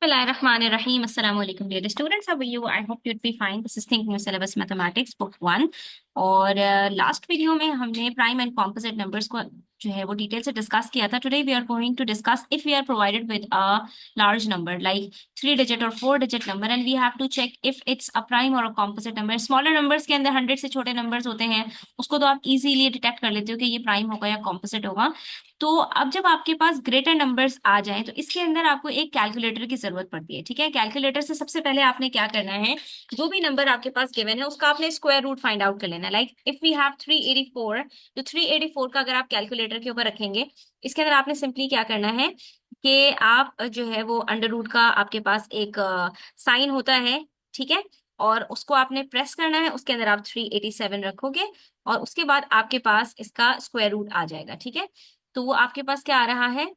Bismillahirrahmanirrahim. Assalamu alaikum dear students. How are you? I hope you'd be fine. This is Thinking Syllabus Mathematics Book 1. और last video में हमने prime and composite numbers को जो है वो detail से discuss किया था. Today we are going to discuss if we are provided with a large number like 3 digit और 4 digit number and we have to check if it's a prime और a composite number. Smaller numbers के अंदर 100 से छोटे numbers होते हैं, उसको तो आप इजीली डिटेक्ट कर लेते हो कि ये प्राइम होगा या कॉम्पोजिट होगा. तो अब जब आपके पास ग्रेटर नंबर्स आ जाएं तो इसके अंदर आपको एक कैलकुलेटर की जरूरत पड़ती है. ठीक है, कैलकुलेटर से सबसे पहले आपने क्या करना है, जो भी नंबर आपके पास गिवन है उसका आपने स्क्वायर रूट फाइंड आउट कर लेना है. लाइक इफ वी हैव 384, तो 384 का अगर आप कैलकुलेटर के ऊपर रखेंगे, इसके अंदर आपने सिंपली क्या करना है कि आप जो है वो अंडर रूट का आपके पास एक साइन होता है. ठीक है, और उसको आपने प्रेस करना है, उसके अंदर आप 387 रखोगे और उसके बाद आपके पास इसका स्क्वायर रूट आ जाएगा. ठीक है, तो वो आपके पास क्या आ रहा है,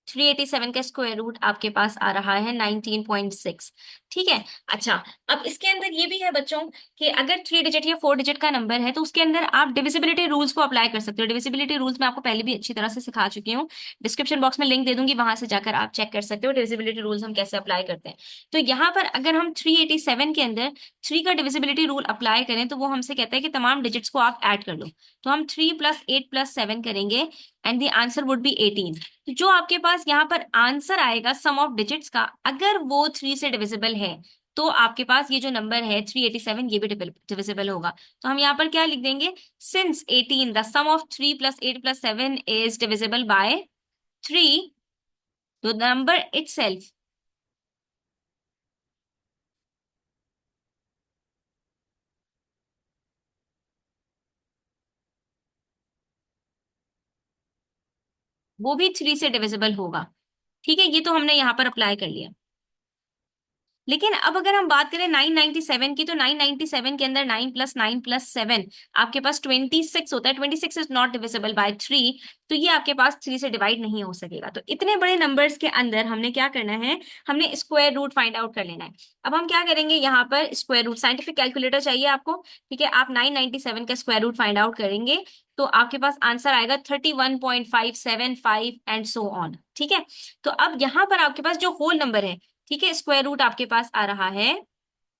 387 का स्क्वायर रूट आपके पास आ रहा है 19.6. ठीक है. अच्छा, अब इसके अंदर ये भी है बच्चों कि अगर 3 डिजिट या 4 डिजिट का नंबर है तो उसके अंदर आप डिविजिबिलिटी रूल्स को अप्लाई कर सकते हो. डिविजिबिलिटी रूल्स मैं आपको पहले भी अच्छी तरह से सिखा चुकी हूँ. डिस्क्रिप्शन बॉक्स में लिंक दे दूंगी, वहां से जाकर आप चेक कर सकते हो डिविजिबिलिटी रूल्स हम कैसे अप्लाई करते हैं. तो यहाँ पर अगर हम 387 के अंदर 3 का डिविजिबिलिटी रूल अप्लाई करें तो वो हमसे कहता है कि तमाम डिजिट्स को आप ऐड कर लो. तो हम 3 + 8 + 7 करेंगे and the answer would be 18. तो जो आपके पास यहाँ पर आंसर आएगा सम ऑफ डिजिट्स का, अगर वो 3 से डिविजिबल है तो आपके पास ये जो नंबर है 387 ये भी डिविजिबल होगा. तो हम यहाँ पर क्या लिख देंगे, since 18 the sum of 3 + 8 + 7 is divisible by 3, तो द नंबर इटसेल्फ वो भी 3 से डिविजिबल होगा. ठीक है, ये तो हमने यहाँ पर अप्लाई कर लिया. लेकिन अब अगर हम बात करें 997 की, तो 997 के अंदर 9 + 9 + 7 आपके पास 26 होता है. 26 इज नॉट डिविजिबल बाय 3, तो ये आपके पास 3 से डिवाइड नहीं हो सकेगा. तो इतने बड़े नंबर्स के अंदर हमने क्या करना है, हमने स्क्वायर रूट फाइंड आउट कर लेना है. अब हम क्या करेंगे, यहाँ पर स्क्वायर रूट साइंटिफिक कैलकुलेटर चाहिए आपको. ठीक है, आप 997 का स्क्वायर रूट फाइंड आउट करेंगे तो आपके पास आंसर आएगा 31.575 एंड सो ऑन. ठीक है, तो अब यहाँ पर आपके पास जो होल नंबर है, ठीक है, स्क्वायर रूट आपके पास आ रहा है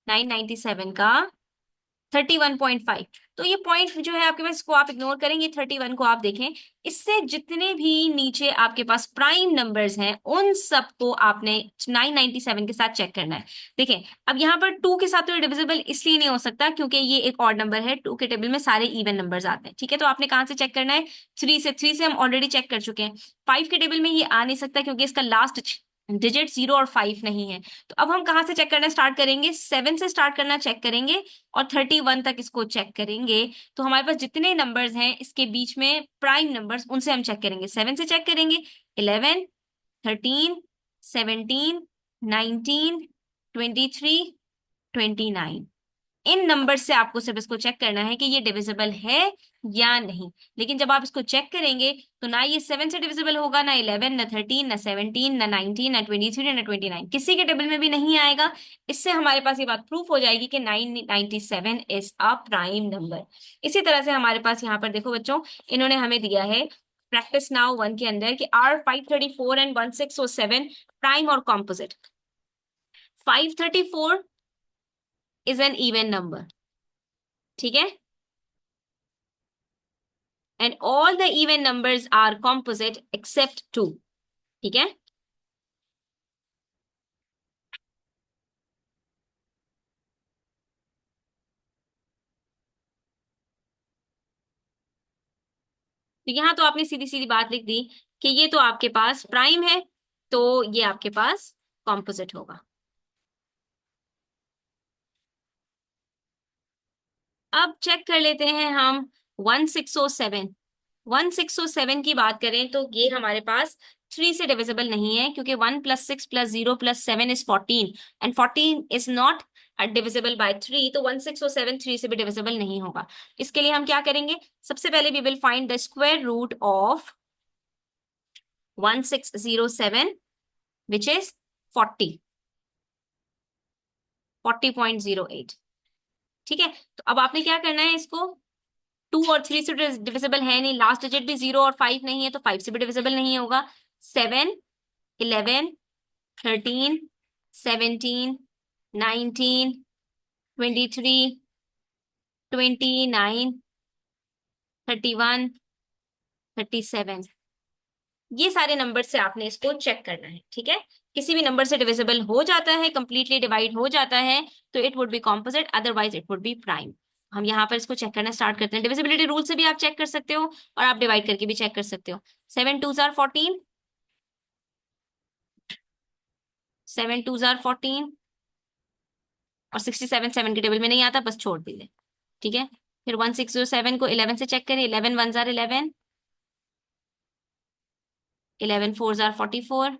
997 का 31.5. तो ये पॉइंट जो है आपके पास, इसको आप इग्नोर करेंगे, 31 को आप देखें. इससे जितने भी नीचे आपके पास प्राइम नंबर्स हैं उन सबको आपने 997 के साथ चेक करना है. देखें, अब यहाँ पर 2 के साथ तो डिविजिबल इसलिए नहीं हो सकता क्योंकि ये एक ऑड नंबर है. 2 के टेबल में सारे इवन नंबर्स आते हैं. ठीक है, तो आपने कहाँ से चेक करना है, 3 से हम ऑलरेडी चेक कर चुके हैं. 5 के टेबल में ये आ नहीं सकता क्योंकि इसका लास्ट डिजिट 0 और 5 नहीं है. तो अब हम कहाँ से चेक करना स्टार्ट करेंगे, 7 से स्टार्ट करना चेक करेंगे और 31 तक इसको चेक करेंगे. तो हमारे पास जितने नंबर्स हैं इसके बीच में प्राइम नंबर्स, उनसे हम चेक करेंगे. 7 से चेक करेंगे, 11, 13, 17, 19, 23, 29. इन नंबर से आपको सिर्फ इसको चेक करना है कि ये डिविजिबल है या नहीं. लेकिन जब आप इसको चेक करेंगे तो ना ये 7 से डिविजिबल होगा, ना 11, ना 13, ना 17, ना 19, ना 23, ना 29, किसी के टेबल में भी नहीं आएगा. इससे हमारे पास ये बात प्रूफ हो जाएगी कि 997 इज अ प्राइम नंबर. इसी तरह से हमारे पास यहाँ पर देखो बच्चों, इन्होंने हमें दिया है प्रैक्टिस नाउ 1 के अंदर कि आर 534 एंड 1607 प्राइम और composite. 534 is an even number. ठीक है, and all the even numbers are composite except 2. ठीक है, तो यहां तो आपने सीधी सीधी बात लिख दी कि ये तो आपके पास प्राइम है, तो ये आपके पास कॉम्पोजिट होगा. अब चेक कर लेते हैं हम 1607. 1607 की बात करें तो ये हमारे पास 3 से डिविजिबल नहीं है क्योंकि 1 + 6 + 0 + 7 is 14 and 14 is not divisible by 3. तो 1607 3 से भी डिविजिबल नहीं होगा. इसके लिए हम क्या करेंगे, सबसे पहले we will find the square root of 1607 which is 40, 40.08. ठीक है, तो अब आपने क्या करना है, इसको 2 और 3 से डिविजिबल है नहीं, लास्ट डिजिट भी 0 और 5 नहीं है तो 5 से भी डिविजिबल नहीं होगा. 7 11, 13, 17, 19, 23, 29, 31, 37। ये सारे नंबर से आपने इसको चेक करना है, ठीक है। किसी भी नंबर से डिविजिबल हो जाता है, कंप्लीटली डिवाइड हो जाता है, तो it would be composite, otherwise it would be prime. हम यहाँ पर इसको चेक करना स्टार्ट करते हैं। डिविजिबिलिटी रूल से भी आप चेक कर सकते हो और आप डिवाइड करके भी चेक कर सकते हो। 7 2s are 14, 7 2s are 14, और 67 7 के टेबल में नहीं आता, बस छोड़ दीजिए, ठीक है। फिर 1607 को 11 से चेक करें। 11 1s are 11, 11 4s are 44।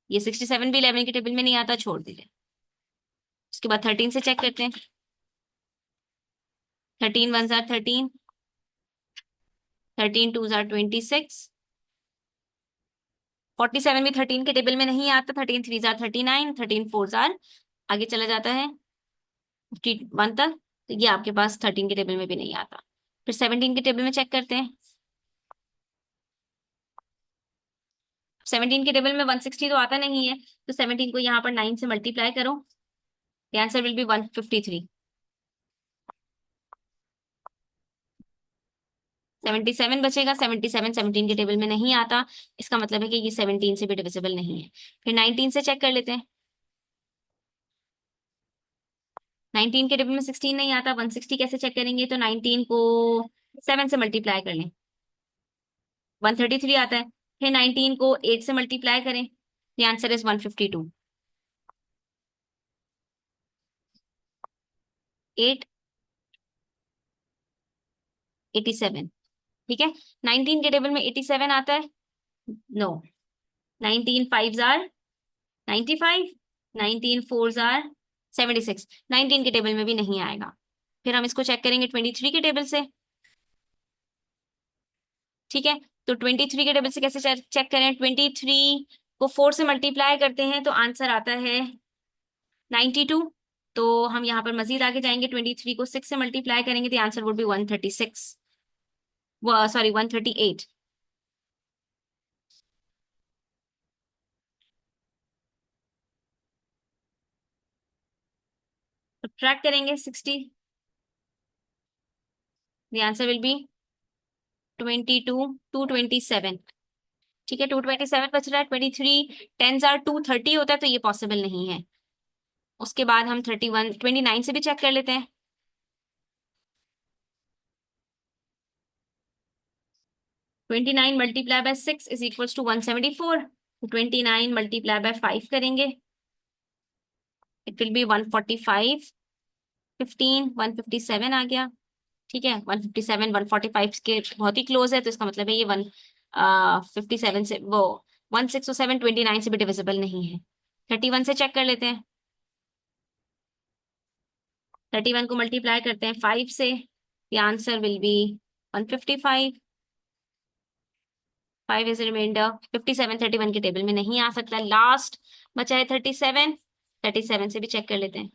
ये 67 भी 11 के टेबल में नहीं आता, छोड़ दीजिए। उसके बाद 13 से चेक करते हैं। 13 1s are 13, 13 2s are 26, 47 भी 13 के टेबल में नहीं आता। 13 3s are 39, 13 4s are, आगे चला जाता है 51 तक, तो ये आपके पास 13 के टेबल में भी नहीं आता। फिर 17 के टेबल में चेक करते हैं। 17 के टेबल में 160 तो आता नहीं है, तो 17 को यहाँ पर 9 से मल्टीप्लाई करो, द आंसर विल बी 153। 77 बचेगा। 77 17 के टेबल में नहीं आता, इसका मतलब है कि ये 17 से भी डिविजिबल नहीं है। फिर 19 से चेक कर लेते हैं। 19 के टेबल में 16 नहीं आता, 160 कैसे चेक करेंगे, तो 19 को 7 से मल्टीप्लाई कर लें, 133 आता है। फिर 19 को 8 से मल्टीप्लाई करें, द आंसर इज 152। 8 87, ठीक है। 19 के टेबल में 87 आता है, no. 19 5s are 95, 19 4s are 76, 19 के टेबल में भी नहीं आएगा। फिर हम इसको चेक करेंगे 23 के टेबल से, ठीक है। तो 23 के टेबल से कैसे चेक करें, 23 को 4 से मल्टीप्लाई करते हैं तो आंसर आता है 92। तो हम यहाँ पर मजीद आगे जाएंगे, 23 को 6 से मल्टीप्लाई करेंगे तो आंसर वुड बी 136, सॉरी 138। तो ट्रैक करेंगे 60, द आंसर विल बी 22 227, ठीक है। 227 बच रहा है। 23 10s are 230 होता है, तो ये पॉसिबल नहीं है। उसके बाद हम 31 29 से भी चेक कर लेते हैं। 29 multiply by 6 is equals to 174। 29 multiply by 5 करेंगे, इट विल बी 145। 15 157 आ गया, ठीक है। 157 145 के बहुत ही क्लोज है, तो इसका मतलब है ये 157 से वो 1607 29 से भी डिविजिबल नहीं है। 31 से चेक कर लेते हैं। 31 को मल्टीप्लाई करते हैं 5 से, the answer will be 155। 5 is remainder. 57 31 के टेबल में नहीं आ सकता। लास्ट बचा है 37, 37 से भी चेक कर लेते हैं।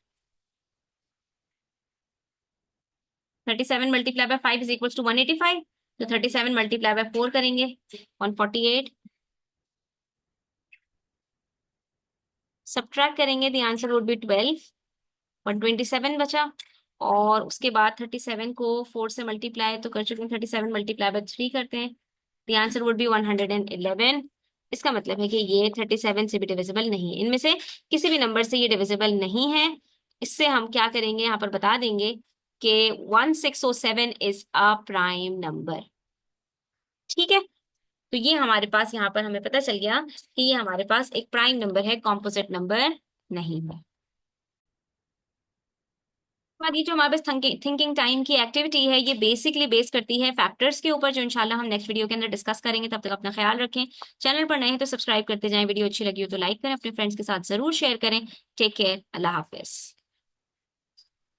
37 multiply by 5 is equals to 185, तो 37 मल्टीप्लाई बाय 4 करेंगे 148, सब्ट्रैक्ट करेंगे, द आंसर वुड बी 12, 127 बचा। और उसके बाद 37 को 4 से मल्टीप्लाई तो कर चुके हैं, 37 मल्टीप्लाई बाय 3 करते हैं, द आंसर वुड बी 111। इसका मतलब है कि ये 37 से भी डिविजिबल नहीं है, इनमें से किसी भी नंबर से ये डिविजिबल नहीं है। इससे हम क्या करेंगे, यहाँ पर बता देंगे कि 1607 इज अ प्राइम नंबर, ठीक है। तो ये हमारे पास यहाँ पर हमें पता चल गया कि ये हमारे पास एक प्राइम नंबर है, कॉम्पोजिट नंबर नहीं है। बाद ये जो हमारे पास थिंकिंग टाइम की एक्टिविटी है, ये बेसिकली बेस करती है फैक्टर्स के ऊपर, जो इंशाल्लाह हम नेक्स्ट वीडियो के अंदर डिस्कस करेंगे। तब तक अपना ख्याल रखें। चैनल पर नए हैं तो सब्सक्राइब करते जाएं, वीडियो अच्छी लगी हो तो लाइक करें, अपने फ्रेंड्स के साथ जरूर शेयर करें। टेक केयर, अल्लाह हाफिज।